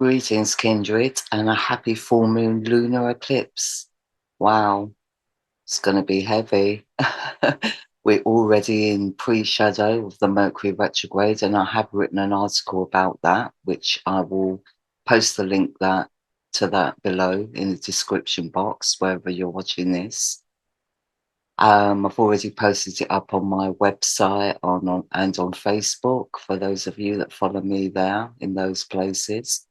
Greetings, kindred, and a happy full moon lunar eclipse. Wow, it's going to be heavy. We're already in pre-shadow of the Mercury retrograde, and I have written an article about that, which I will post the link to that below in the description box, wherever you're watching this. I've already posted it up on my website and on Facebook for those of you that follow me there in those places.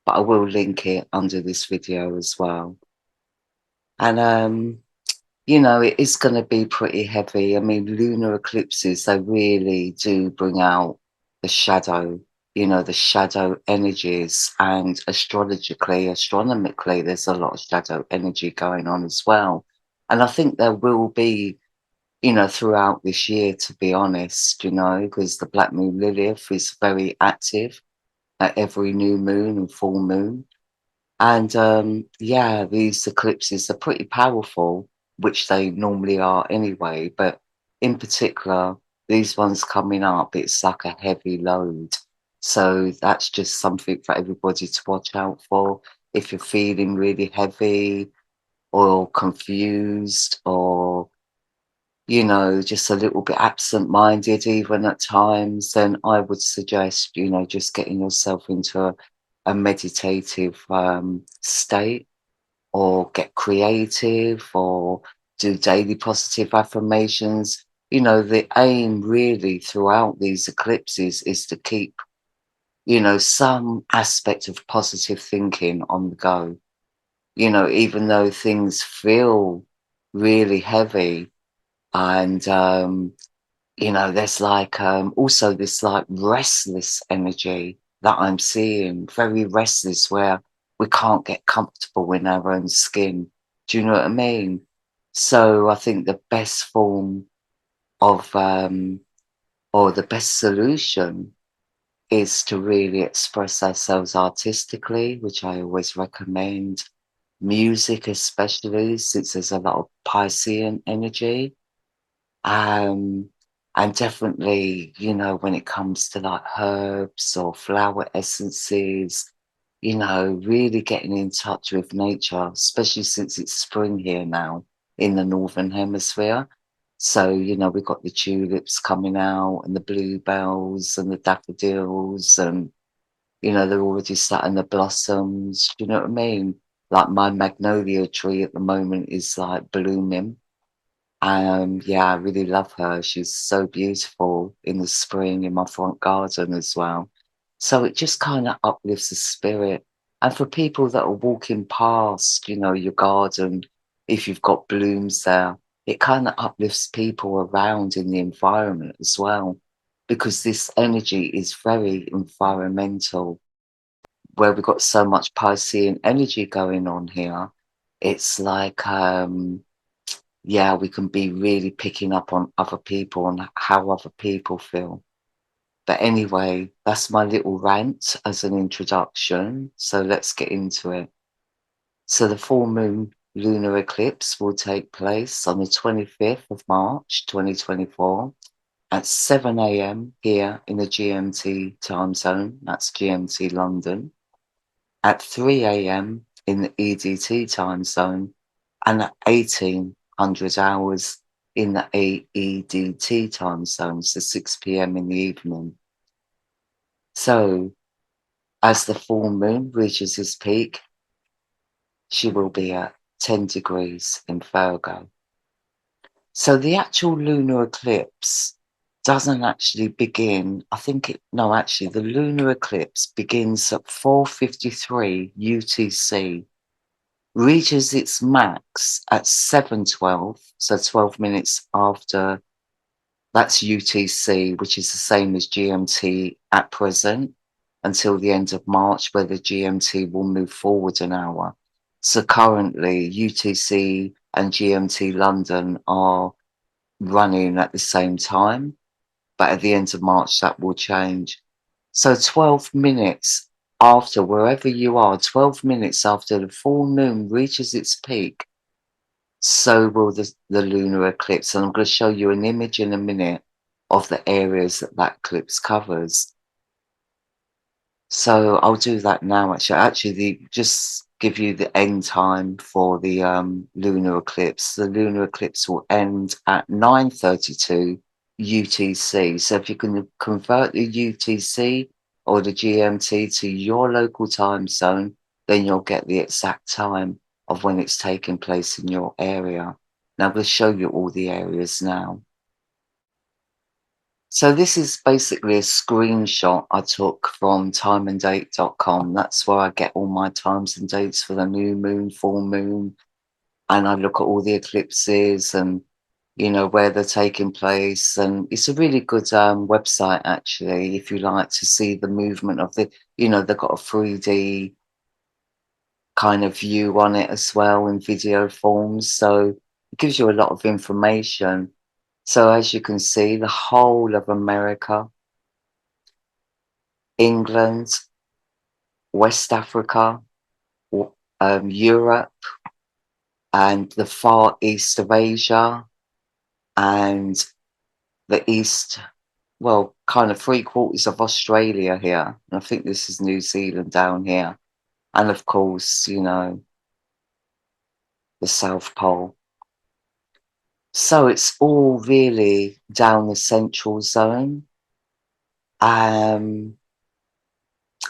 But I will link it under this video as well. And, it is going to be pretty heavy. I mean, lunar eclipses, they really do bring out the shadow, the shadow energies. And astronomically, there's a lot of shadow energy going on as well. And I think there will be, throughout this year, to be honest, because the Black Moon Lilith is very active at every new moon and full moon. And yeah, these eclipses are pretty powerful, which they normally are anyway. But in particular, these ones coming up, it's like a heavy load. So that's just something for everybody to watch out for. If you're feeling really heavy or confused or, just a little bit absent-minded even at times, then I would suggest, just getting yourself into a meditative state, or get creative, or do daily positive affirmations. The aim really throughout these eclipses is to keep, some aspect of positive thinking on the go. Even though things feel really heavy, and there's like also this like restless energy that I'm seeing, very restless, where we can't get comfortable in our own skin. Do you know what I mean? So I think the best form of or the best solution is to really express ourselves artistically, which I always recommend. Music, especially since there's a lot of Piscean energy. Um, and definitely, when it comes to like herbs or flower essences, really getting in touch with nature, especially since it's spring here now in the Northern Hemisphere. So, we've got the tulips coming out and the bluebells and the daffodils, and, they're already starting the blossoms. Do you know what I mean? Like my magnolia tree at the moment is like blooming. Yeah, I really love her. She's so beautiful in the spring in my front garden as well. So it just kind of uplifts the spirit. And for people that are walking past, your garden, if you've got blooms there, it kind of uplifts people around in the environment as well, because this energy is very environmental, where we've got so much Piscean energy going on here. It's like, yeah, we can be really picking up on other people and how other people feel. But anyway, that's my little rant as an introduction. So let's get into it. So the full moon lunar eclipse will take place on the 25th of March, 2024 at 7 a.m. here in the GMT time zone. That's GMT London. At 3 a.m. in the EDT time zone, and at 1800 hours in the AEDT time zone, so 6 p.m. in the evening. So as the full moon reaches its peak, she will be at 10 degrees in Virgo. So the actual lunar eclipse doesn't actually begin, actually the lunar eclipse begins at 4:53 UTC, reaches its max at 7:12, so 12 minutes after. That's UTC, which is the same as GMT at present, until the end of March, where the GMT will move forward an hour. So currently UTC and GMT London are running at the same time, but at the end of March that will change. So 12 minutes after, wherever you are, 12 minutes after the full moon reaches its peak, so will the lunar eclipse. And I'm going to show you an image in a minute of the areas that eclipse covers. So I'll do that now. Actually, just give you the end time for the lunar eclipse. The lunar eclipse will end at 9:32 UTC. So if you can convert the UTC or the GMT to your local time zone, then you'll get the exact time of when it's taking place in your area. Now I'm going to show you all the areas now. So this is basically a screenshot I took from timeanddate.com. That's where I get all my times and dates for the new moon, full moon, and I look at all the eclipses and where they're taking place. And it's a really good website actually, if you like to see the movement of they've got a 3D kind of view on it as well in video forms. So it gives you a lot of information. So as you can see, the whole of America, England, West Africa, Europe, and the far east of Asia, and the east, well, kind of 3/4 of Australia here. And I think this is New Zealand down here. And of course, the South Pole. So it's all really down the central zone.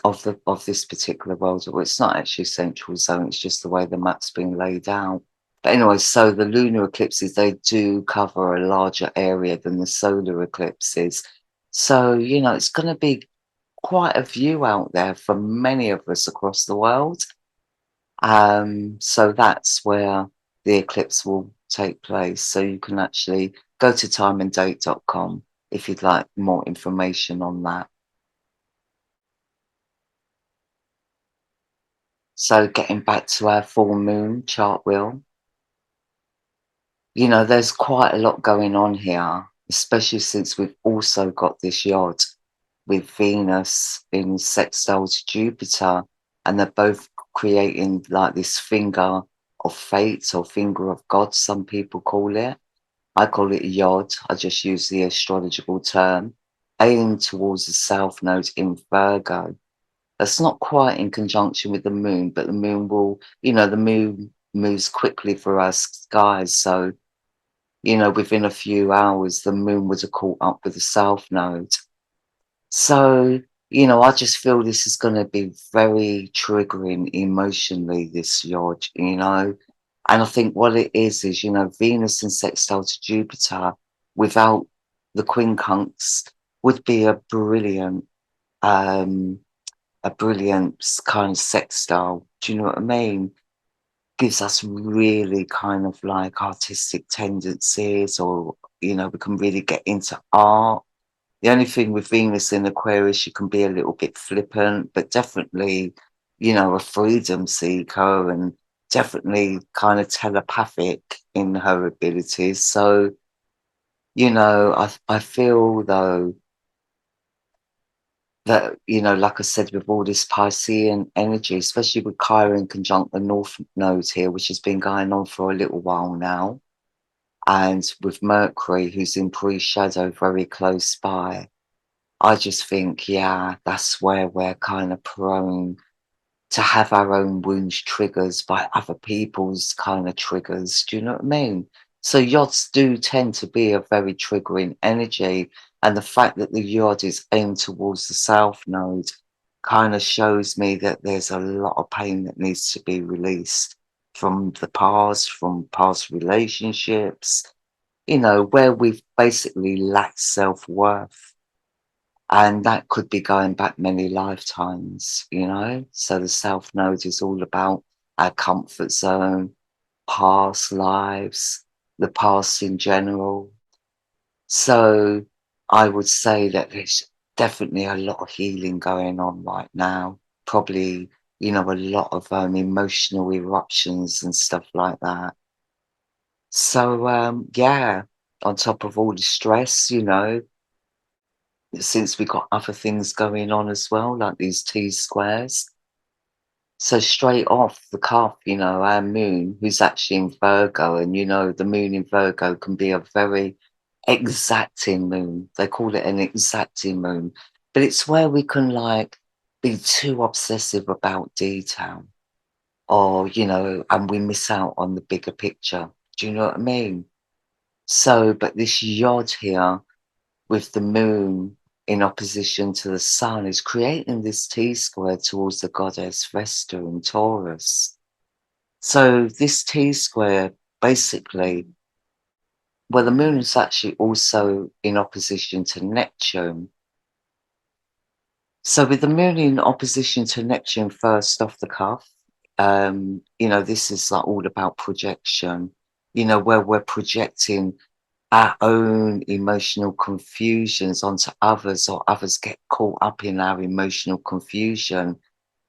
Of this particular world. Well, it's not actually central zone, it's just the way the map's been laid out. But anyway, so the lunar eclipses, they do cover a larger area than the solar eclipses. So, it's going to be quite a view out there for many of us across the world. So that's where the eclipse will take place. So you can actually go to timeanddate.com if you'd like more information on that. So getting back to our full moon chart wheel, there's quite a lot going on here, especially since we've also got this yod with Venus in sextile to Jupiter, and they're both creating like this finger of fate or finger of God, some people call it. I call it yod. I just use the astrological term, aimed towards the south node in Virgo. That's not quite in conjunction with the moon, but the moon will, the moon moves quickly for us guys. So, within a few hours, the moon would have caught up with the south node. So, I just feel this is going to be very triggering emotionally, this yod, And I think what it is, Venus and sextile to Jupiter without the quincunx would be um, a brilliant kind of sextile. Do you know what I mean? Gives us really kind of like artistic tendencies, or, we can really get into art. The only thing with Venus in Aquarius, she can be a little bit flippant, but definitely, a freedom seeker and definitely kind of telepathic in her abilities. So, I feel though, that, like I said, with all this Piscean energy, especially with Chiron conjunct the North Node here, which has been going on for a little while now, and with Mercury, who's in pre-shadow very close by, I just think, yeah, that's where we're kind of prone to have our own wounds triggers by other people's kind of triggers. Do you know what I mean? So yods do tend to be a very triggering energy. And the fact that the yod is aimed towards the south node kind of shows me that there's a lot of pain that needs to be released from the past, from past relationships, where we've basically lacked self-worth. And that could be going back many lifetimes. So the South Node is all about our comfort zone, past lives, the past in general. So I would say that there's definitely a lot of healing going on right now. Probably, a lot of emotional eruptions and stuff like that. So, yeah, on top of all the stress, since we got other things going on as well, like these T squares. So straight off the cuff, our moon, who's actually in Virgo, and the moon in Virgo can be a very exacting moon. They call it an exacting moon, but it's where we can like be too obsessive about detail, or, and we miss out on the bigger picture. Do you know what I mean? So, but this yod here with the moon in opposition to the sun is creating this T square towards the goddess Vesta in Taurus. So this T square basically, well, the moon is actually also in opposition to Neptune. So with the moon in opposition to Neptune, first off the cuff, this is like all about projection, where we're projecting our own emotional confusions onto others, or others get caught up in our emotional confusion.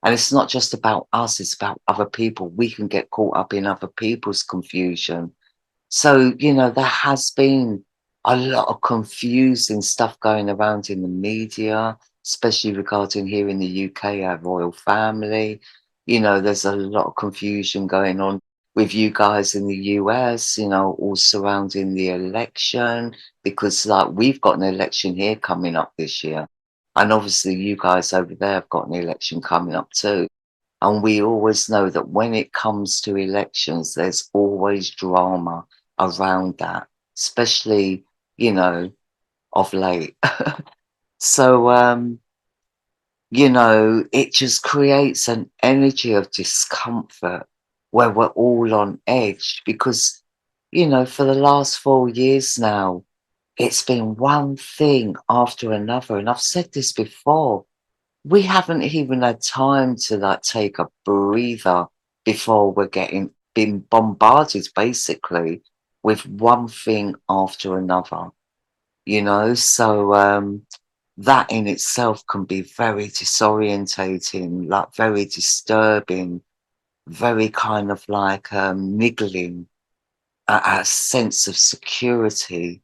And it's not just about us, it's about other people. We can get caught up in other people's confusion. So, there has been a lot of confusing stuff going around in the media, especially regarding here in the UK, our royal family. There's a lot of confusion going on with you guys in the US, all surrounding the election, because like we've got an election here coming up this year. And obviously you guys over there have got an election coming up too. And we always know that when it comes to elections, there's always drama around that, especially, of late. So, it just creates an energy of discomfort where we're all on edge because, for the last 4 years now, it's been one thing after another. And I've said this before, we haven't even had time to like take a breather before we're getting been bombarded basically with one thing after another, so that in itself can be very disorientating, like very disturbing, very kind of like niggling at a sense of security.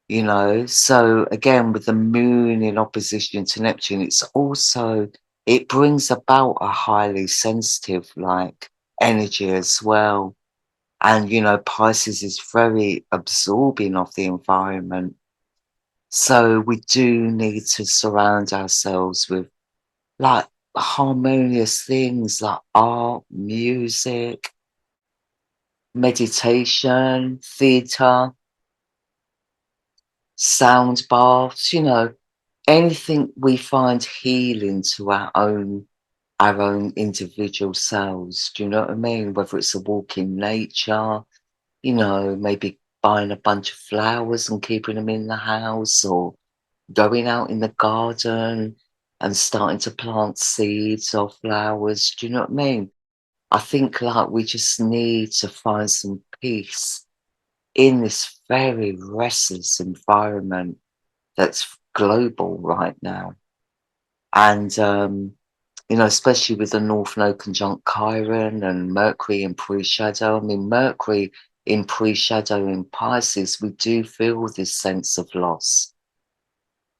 So again, with the moon in opposition to Neptune, it brings about a highly sensitive like energy as well. And, Pisces is very absorbing of the environment. So we do need to surround ourselves with like harmonious things like art, music, meditation, theatre, sound baths, anything we find healing to our own individual selves. Do you know what I mean? Whether it's a walk in nature, maybe buying a bunch of flowers and keeping them in the house, or going out in the garden and starting to plant seeds or flowers. Do you know what I mean? I think like we just need to find some peace in this very restless environment that's global right now. And, especially with the North Node conjunct Chiron and Mercury in pre-shadow. I mean, Mercury in pre-shadow in Pisces, we do feel this sense of loss,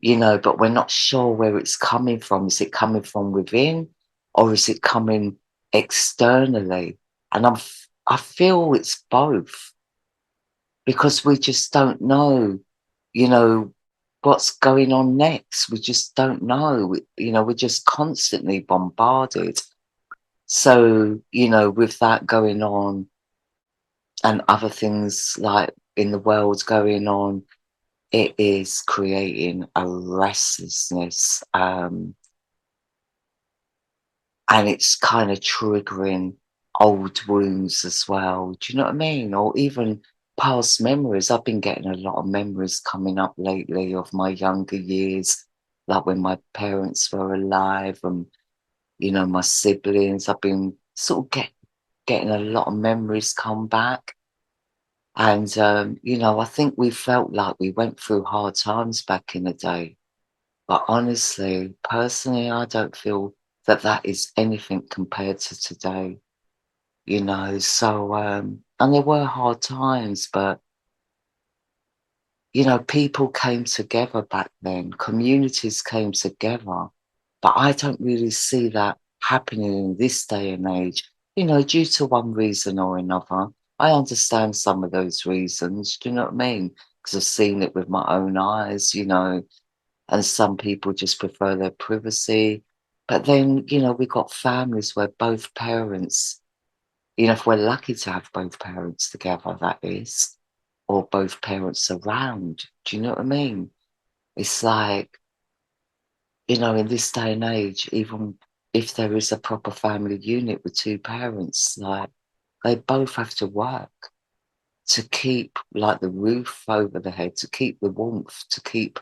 but we're not sure where it's coming from. Is it coming from within, or is it coming externally? And I feel it's both, because we just don't know, you know, what's going on next. We just don't know. We're just constantly bombarded. So, with that going on and other things like in the world going on, it is creating a restlessness, and it's kind of triggering old wounds as well. Do you know what I mean? Or even past memories. I've been getting a lot of memories coming up lately of my younger years, like when my parents were alive, and my siblings. I've been sort of getting a lot of memories come back. And I think we felt like we went through hard times back in the day. But honestly, personally, I don't feel that that is anything compared to today, So, and there were hard times, but, people came together back then, communities came together. But I don't really see that happening in this day and age, due to one reason or another. I understand some of those reasons, do you know what I mean? Because I've seen it with my own eyes, and some people just prefer their privacy. But then, we've got families where both parents, if we're lucky to have both parents together, that is, or both parents around. Do you know what I mean? It's like, in this day and age, even if there is a proper family unit with two parents, like, they both have to work to keep, like, the roof over the head, to keep the warmth, to keep,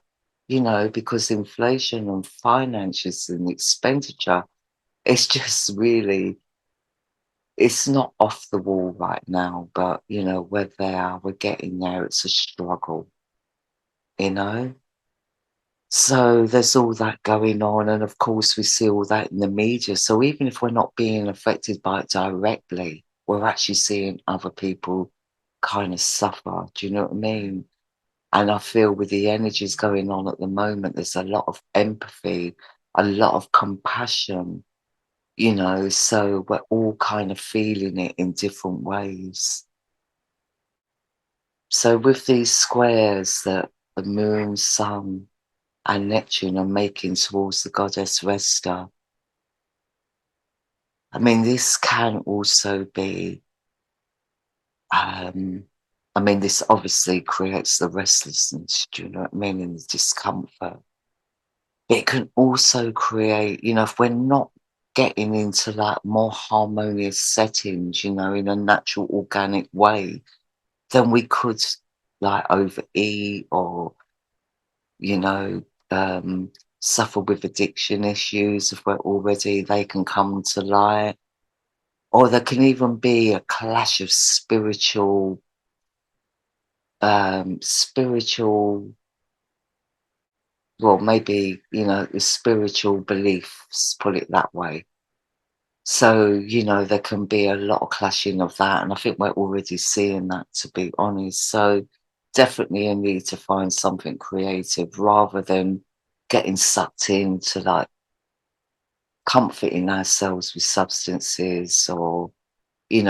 because inflation and finances and expenditure, it's just really, it's not off the wall right now, but, we're there, we're getting there, it's a struggle, you know? So there's all that going on, and of course we see all that in the media. So even if we're not being affected by it directly, we're actually seeing other people kind of suffer. Do you know what I mean? And I feel with the energies going on at the moment, there's a lot of empathy, a lot of compassion, so we're all kind of feeling it in different ways. So with these squares that the moon, sun, and Neptune are making towards the goddess Vesta. I mean, this can also be, this obviously creates the restlessness, do you know what I mean, and the discomfort. It can also create, if we're not getting into like more harmonious settings, in a natural, organic way, then we could like overeat or you know, suffer with addiction issues if we're already, they can come to light. Or there can even be a clash of spiritual, well, maybe, the spiritual beliefs, put it that way. So, there can be a lot of clashing of that. And I think we're already seeing that, to be honest. So definitely a need to find something creative rather than getting sucked into like comforting ourselves with substances or,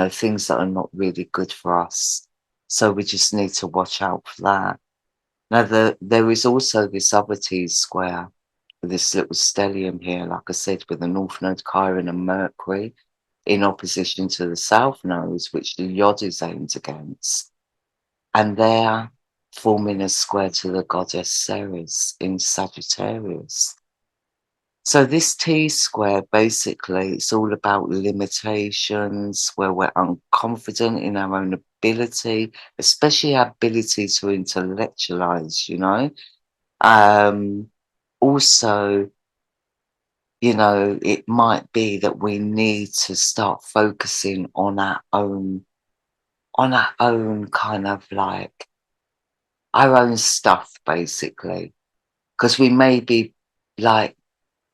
things that are not really good for us. So we just need to watch out for that. Now, there is also this other T square, this little stellium here, like I said, with the North Node Chiron and Mercury in opposition to the South Node, which the Yod is aimed against. And they're forming a square to the goddess Ceres in Sagittarius. So this T square, basically, it's all about limitations, where we're unconfident in our own ability, especially our ability to intellectualize, Also, it might be that we need to start focusing on our own kind of like our own stuff, basically, because we may be like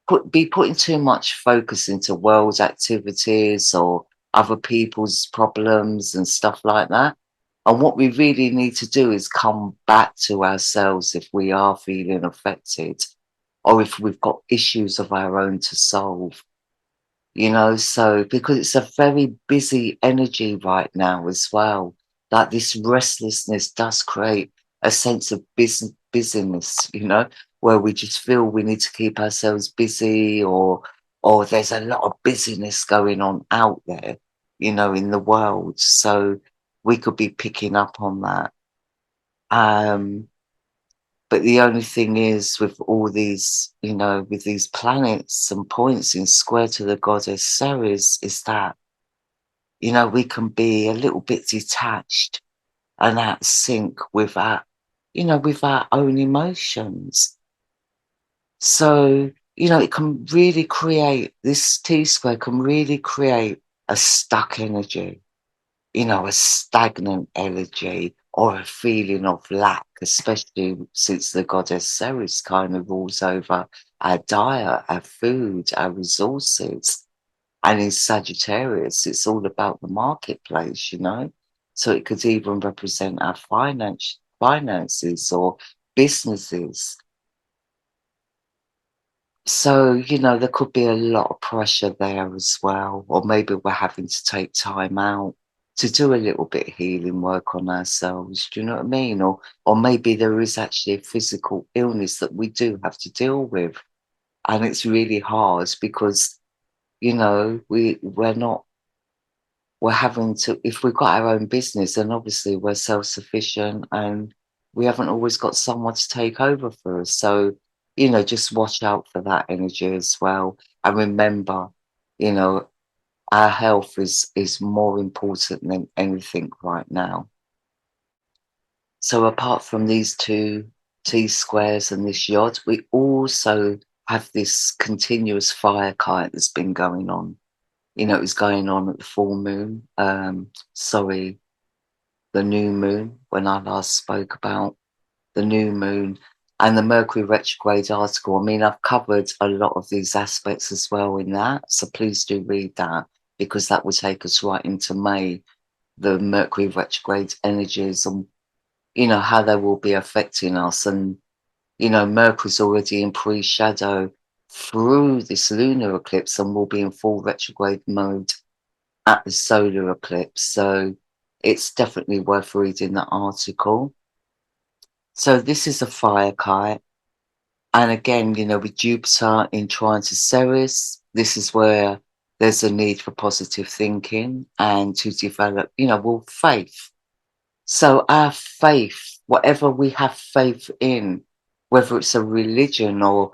putting too much focus into world activities or other people's problems and stuff like that. And what we really need to do is come back to ourselves if we are feeling affected or if we've got issues of our own to solve. So because it's a very busy energy right now as well, like this restlessness does create a sense of busyness, where we just feel we need to keep ourselves busy or there's a lot of busyness going on out there, in the world. So we could be picking up on that. Um, but the only thing is with all these, with these planets and points in square to the goddess Ceres is that, we can be a little bit detached and out of sync with our own emotions. So, it can really create, this T square can really create a stuck energy, a stagnant energy or a feeling of lack, especially since the goddess Ceres kind of rules over our diet, our food, our resources. And in Sagittarius, it's all about the marketplace, So it could even represent our finances or businesses. So, there could be a lot of pressure there as well. Or maybe we're having to take time out to do a little bit of healing work on ourselves. Do you know what I mean? Or maybe there is actually a physical illness that we do have to deal with. And it's really hard because, you know, we're having to, if we've got our own business, then obviously we're self-sufficient and we haven't always got someone to take over for us. So, you know, just watch out for that energy as well. And remember, you know, our health is more important than anything right now. So apart from these two T squares and this yacht, we also have this continuous fire kite that's been going on. You know, it was going on at the full moon. Sorry, the new moon, when I last spoke about the new moon and the Mercury retrograde article. I mean, I've covered a lot of these aspects as well in that. So please do read that, because that will take us right into May, the Mercury retrograde energies and, you know, how they will be affecting us. And, you know, Mercury's already in pre-shadow through this lunar eclipse and will be in full retrograde mode at the solar eclipse. So it's definitely worth reading that article. So this is a fire kite. And again, you know, with Jupiter in trine to Ceres, this is where there's a need for positive thinking and to develop, you know, well, faith. So our faith, whatever we have faith in, whether it's a religion or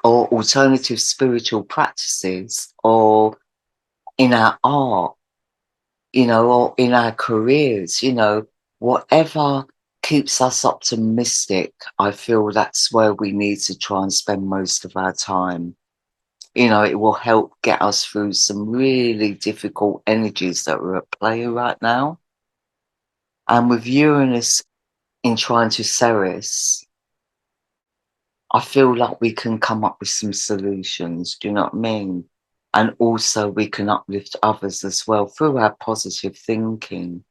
alternative spiritual practices or in our art, you know, or in our careers, you know, whatever keeps us optimistic, I feel that's where we need to try and spend most of our time. You know, it will help get us through some really difficult energies that are at play right now. And with Uranus in trine to Ceres, I feel like we can come up with some solutions. Do you know what I mean? And also we can uplift others as well through our positive thinking.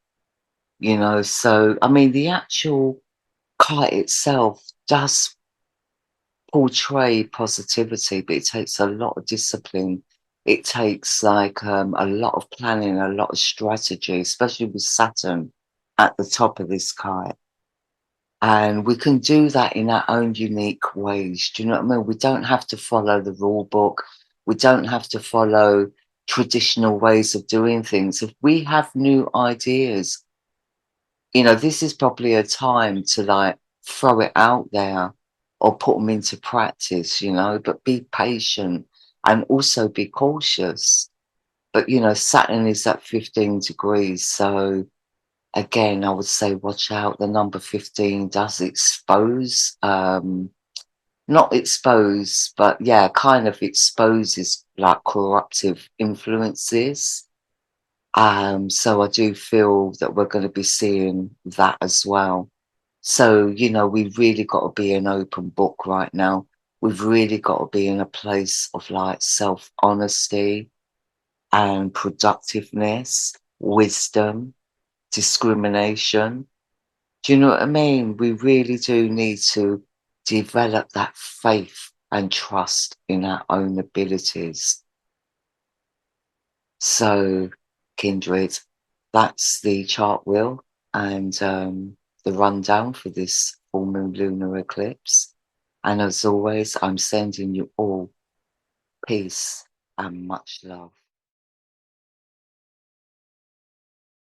You know, so I mean, the actual kite itself does portray positivity, but it takes a lot of discipline. It takes like a lot of planning, a lot of strategy, especially with Saturn at the top of this kite. And we can do that in our own unique ways. Do you know what I mean? We don't have to follow the rule book. We don't have to follow traditional ways of doing things. If we have new ideas, you know, this is probably a time to like throw it out there or put them into practice, you know, but be patient and also be cautious. But, you know, Saturn is at 15 degrees. So again, I would say watch out. The number 15 does expose, not expose, but yeah, kind of exposes like corruptive influences. So I do feel that we're going to be seeing that as well. So, you know, we've really got to be an open book right now. We've really got to be in a place of like self-honesty and productiveness, wisdom, discrimination. Do you know what I mean? We really do need to develop that faith and trust in our own abilities. So, Kindred, that's the chart wheel and the rundown for this full moon lunar eclipse. And as always, I'm sending you all peace and much love.